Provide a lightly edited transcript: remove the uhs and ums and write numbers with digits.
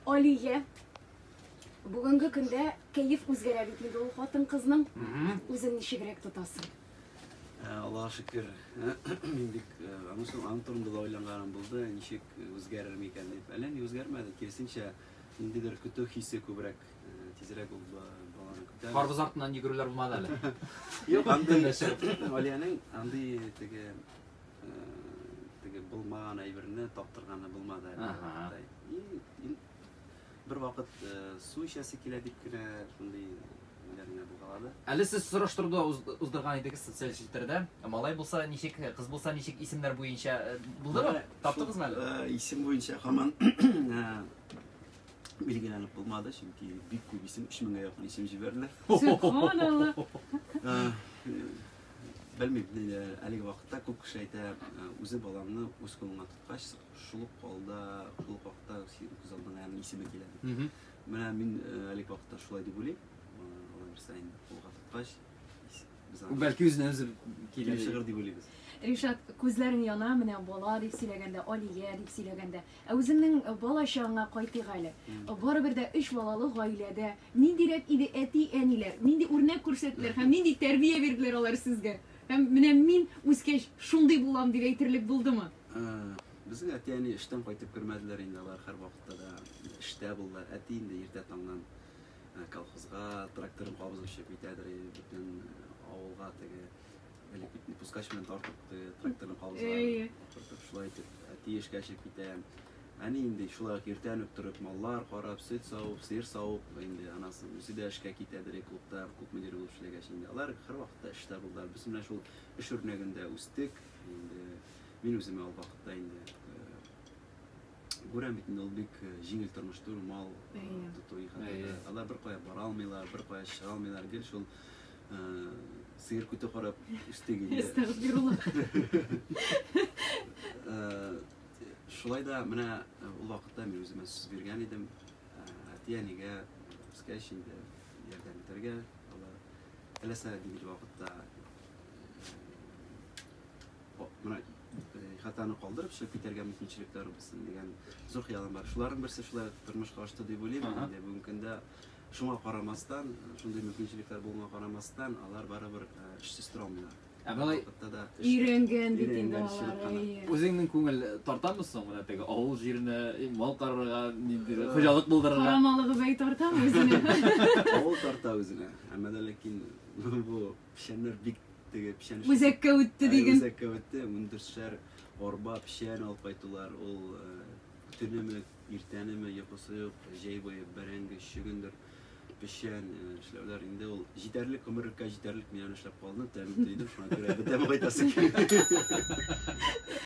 Aliye, bugünkü günde keyif özgere bitmedi. O hatın kızның özün nişigrek tutasın. Allah'a şükür. Mindik anın turunda da oylanğanım buldu. Nişik özgerir mi ekan dep. Alen özgermedi. Kersinçe indidir kötü hisse köbürek tezirek oldu balanın kötü. Karpuz артынан yugururlar bulmadı әле. Yok, andy Aliye'nin andy tege bulmagan aybirini taptırganı bulmadı. Bir vakit su işesi kile dip kine şunday nelerine bulgaladı. Әле сез сораштыруда уздырган идегез социаль челтәрдә. Малай булса ничек, кыз булса ничек исемнәр буенча булдымы? Таптыгызмы әле? İsim boyunca hemen bilgilenip bulmadı çünkü büyük bir isim, 3000'e yakın isim jiberdiler. Subhanallah. Bilmeyim, әлеге вакытта күп кеше әйтә, үзе баламны үз кулына тоткач, шулык алда, шулык вакытта күз алдына исеме килә. Менә мин әлеге вакытта шулай дип уйлыйм. Алар бер сайын кулга тоткач, Бәлки үзенә үзе килеп чыгыр дип уйлыйбыз. Ришат, күзләрең яна, менә бала дип сөйләгәндә, Алия дип сөйләгәндә. Үзеңнең бала чагыңа кайтыйк әле. Барыбер дә 3 балалы гаиләдә ниндирәк иде әти-әниләр, нинди үрнәк күрсәттеләр һәм нинди тәрбия бирделәр алар сезгә? Һәм менә мин үзгә шундый булам дип әйтерлек булдымы? Безнең әти-әни эштән кайтып кермәделәр инде, алар һәр вакытта да эштә булдылар. Әти инде иртә таңнан колхозга тракторын кабызып чыгып китәдер, бүтән авылга теге элек пускач белән тартып тракторын кабызга. Шулай итеп, әти эшкә чыгып китә. Әни инде шулай иртән үк торып маллар карап, сөт савып, сыер савып, инде анасы үзе дә эшкә китәдер, клубта клуб мөдире булып эшләгәч инде. Алар һәр вакытта эштә булдылар. Без менә шул эш үрнәгендә үстек. Инде мин үземә ал вакытта инде күрәм бит инде ул бик җиңел тормыш түгел, мал тоту ихатада. Алар бер кая бара алмыйлар, бер кая чыга алмыйлар. Гел шул сыер көтү карап үстеге. Әстәгъфируллах. Шулай да менә ул вакытта мин үземә сүз биргән идем. Әти-әнигә үскәч инде ярдәм итәргә. Алар теләсә дип вакытта менә хатаны калдырып чыгып китәргә мөмкинчелекләр булсын дигән зур хыялым бар. Шуларның берсе шулай тормышка ашты дип уйлыйм. Инде бүгенге көндә шуңа карамастан, шундый мөмкинчелекләр булуына карамастан, алар барыбер эшсез тора алмыйлар. Малай Өйрәнгән бит инде алар. Үзеңнең күңел тартамы соң менә теге авыл җиренә мал карарга, ниндидер хуҗалык булдырырга? Карамалыгы бәй тартамы үзенә? Авыл тарта үзенә. Әмма дә ләкин бу пишәннәр бик теге пишән. Үзәккә үтте диген. Үзәккә үтте. Мөндершәр арба пишән алып кайтулар. Ул төнеме, иртәнеме, йокысы юк, җәй буе бәрәңге чөгендер. Пишән эшләүләр инде ул җитәрлек гомерлеккә җитәрлек мин эшләп калдым, тәмам тойдым, шуңа күрә бетә кайтасы.